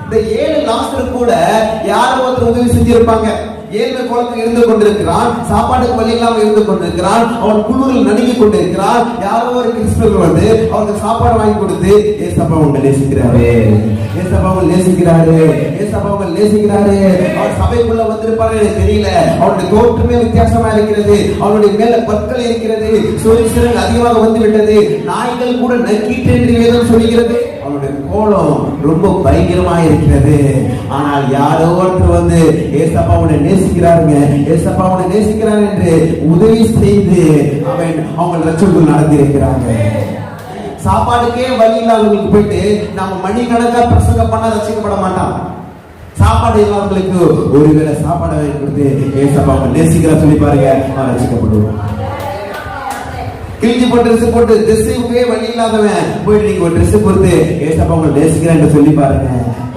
இந்த 7 லாசர் கூட யாரோ ஒருத்தர் உதவி செஞ்சிருப்பாங்க. ஏழ்மை கோலத்தில் இருந்து கொண்டிருக்கிறான், சாப்பாட்டுக்கு வழி இல்லாமல் இருந்து கொண்டிருக்கிறான், அவன் குளிரில் நடுங்கி கொண்டிருக்கிறான். யாரோ ஒரு கிறிஸ்தவர் வந்து அவனுக்கு சாப்பாடு வாங்கி கொடுத்து, ஏசப்பா உங்களை நேசிக்கிறாரு, ஏசப்பா உங்களை நேசிக்கிறாரு, ஏசப்பா உங்களை நேசிக்கிறாரு. அவன் சபைக்குள்ள வந்திருப்பாரு எனக்கு தெரியல, அவனுடைய தோற்றமே வித்தியாசமா இருக்கிறது, அவனுடைய மேல பற்கள் இருக்கிறது, சொரிசிறல் அதிகமாக வந்து விட்டது, நாய்கள் கூட நக்கிட்டு என்று வேதம் சொல்கிறது. அவனுடைய கோலம் ரொம்ப பயங்கரமா இருக்கிறது. ஆனால் யாரோ ஒருத்தர் வந்து ஏசப்பா உன்னை நேசிக்கிறாருங்க, ஏசப்பா உன்னை நேசிக்கிறார் என்று உதவி செய்து அவங்க ரட்சகர்கள் நடந்திருக்கிறாங்க. சாப்பாடுக்கே வழி இல்லாதவங்களுக்கு போயிட்டு நம்ம மணிக்கணக்கா பிரசங்கம் பண்ணா ரசிக்கப்பட மாட்டான். சாப்பாடு இல்லாதவங்களுக்கு ஒருவேளை சாப்பாடு வாங்கி கொடுத்து ஏசப்பா உன்னை நேசிக்கிறார் சொல்லி பாருங்க, அவன் ரசிக்கப்படுவான். கிழிஞ்சு போட்டு ட்ரெஸ் போட்டு ட்ரெஸ்ஸுக்கே வழி இல்லாதவன் போயிட்டு நீங்க ஒரு ட்ரெஸ் கொடுத்து ஏசப்பா உங்களை நேசிக்கிறேன் சொல்லி பாருங்க.